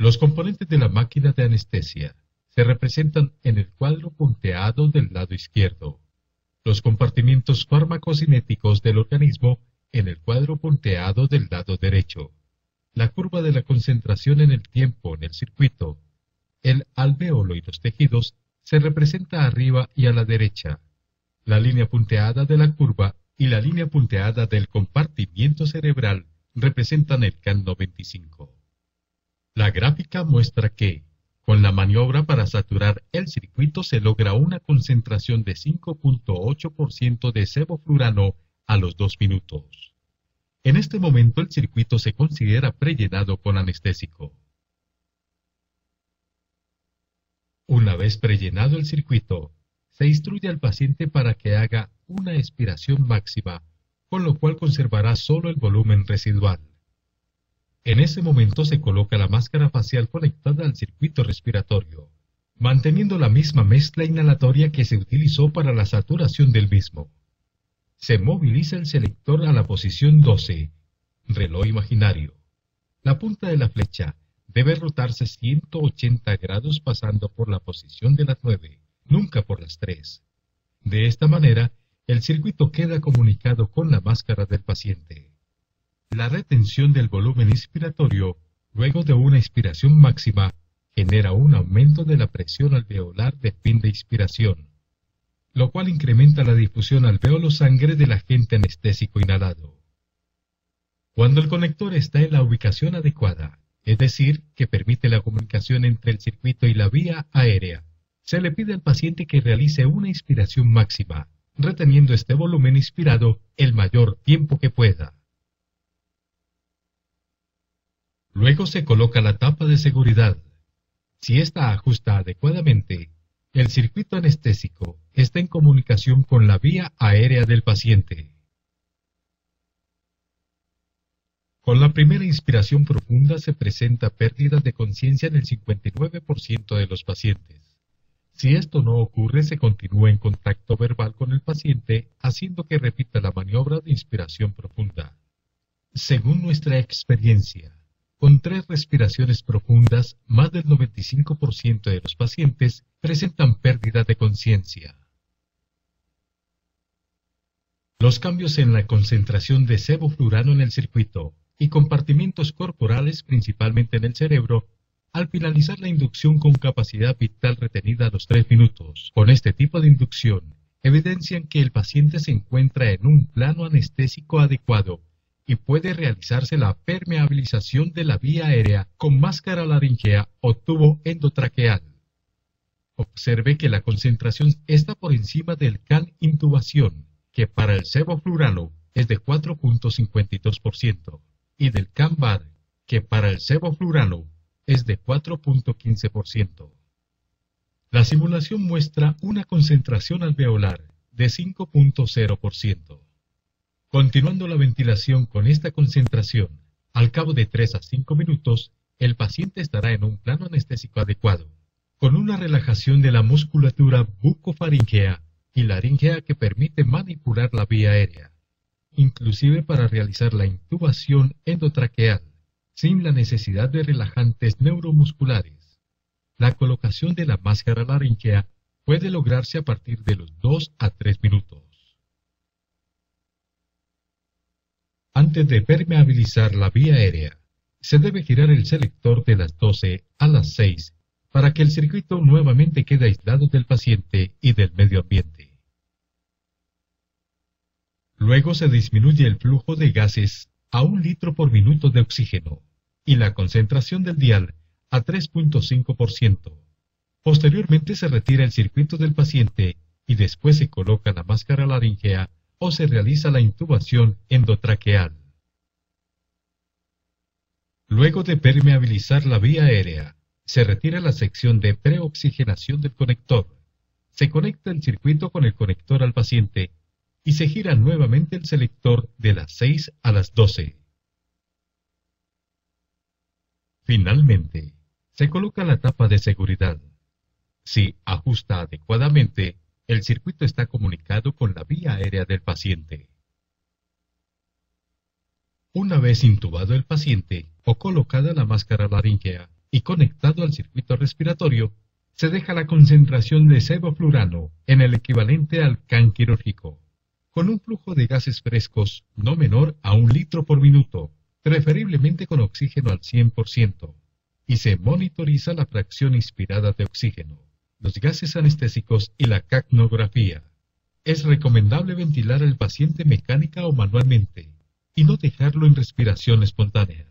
Los componentes de la máquina de anestesia se representan en el cuadro punteado del lado izquierdo. Los compartimientos farmacocinéticos del organismo en el cuadro punteado del lado derecho. La curva de la concentración en el tiempo en el circuito. El alvéolo y los tejidos se representa arriba y a la derecha. La línea punteada de la curva y la línea punteada del compartimiento cerebral representan el CAN95. La gráfica muestra que, con la maniobra para saturar el circuito se logra una concentración de 5.8% de sevoflurano a los 2 minutos. En este momento el circuito se considera prellenado con anestésico. Una vez prellenado el circuito, se instruye al paciente para que haga una expiración máxima, con lo cual conservará solo el volumen residual. En ese momento se coloca la máscara facial conectada al circuito respiratorio, manteniendo la misma mezcla inhalatoria que se utilizó para la saturación del mismo. Se moviliza el selector a la posición 12, reloj imaginario. La punta de la flecha debe rotarse 180 grados pasando por la posición de las 9, nunca por las 3. De esta manera, el circuito queda comunicado con la máscara del paciente. La retención del volumen inspiratorio, luego de una expiración máxima, genera un aumento de la presión alveolar de fin de inspiración, lo cual incrementa la difusión alveolo-sangre del agente anestésico inhalado. Cuando el conector está en la ubicación adecuada, es decir, que permite la comunicación entre el circuito y la vía aérea, se le pide al paciente que realice una inspiración máxima, reteniendo este volumen inspirado el mayor tiempo que pueda. Luego se coloca la tapa de seguridad. Si ésta ajusta adecuadamente, el circuito anestésico está en comunicación con la vía aérea del paciente. Con la primera inspiración profunda se presenta pérdida de conciencia en el 59% de los pacientes. Si esto no ocurre, se continúa en contacto verbal con el paciente, haciendo que repita la maniobra de inspiración profunda. Según nuestra experiencia, con 3 respiraciones profundas, más del 95% de los pacientes presentan pérdida de conciencia. Los cambios en la concentración de sevoflurano en el circuito y compartimientos corporales, principalmente en el cerebro, al finalizar la inducción con capacidad vital retenida a los 3 minutos. Con este tipo de inducción, evidencian que el paciente se encuentra en un plano anestésico adecuado y puede realizarse la permeabilización de la vía aérea con máscara laríngea o tubo endotraqueal. Observe que la concentración está por encima del CAN intubación, que para el sevoflurano es de 4.52%, y del CAN VAR, que para el sevoflurano es de 4.15%. La simulación muestra una concentración alveolar de 5.0%. Continuando la ventilación con esta concentración, al cabo de 3 a 5 minutos, el paciente estará en un plano anestésico adecuado, con una relajación de la musculatura bucofaríngea y laríngea que permite manipular la vía aérea, inclusive para realizar la intubación endotraqueal, sin la necesidad de relajantes neuromusculares. La colocación de la máscara laríngea puede lograrse a partir de los 2 a 3 minutos. Antes de permeabilizar la vía aérea, se debe girar el selector de las 12 a las 6 para que el circuito nuevamente quede aislado del paciente y del medio ambiente. Luego se disminuye el flujo de gases a 1 litro por minuto de oxígeno y la concentración del dial a 3.5%. Posteriormente se retira el circuito del paciente y después se coloca la máscara laríngea o se realiza la intubación endotraqueal. Luego de permeabilizar la vía aérea, se retira la sección de preoxigenación del conector, se conecta el circuito con el conector al paciente y se gira nuevamente el selector de las 6 a las 12. Finalmente, se coloca la tapa de seguridad. Si ajusta adecuadamente, el circuito está comunicado con la vía aérea del paciente. Una vez intubado el paciente o colocada la máscara laríngea y conectado al circuito respiratorio, se deja la concentración de sevoflurano en el equivalente al can quirúrgico, con un flujo de gases frescos no menor a 1 litro por minuto, preferiblemente con oxígeno al 100%, y se monitoriza la fracción inspirada de oxígeno, los gases anestésicos y la capnografía. Es recomendable ventilar al paciente mecánica o manualmente, y no dejarlo en respiración espontánea.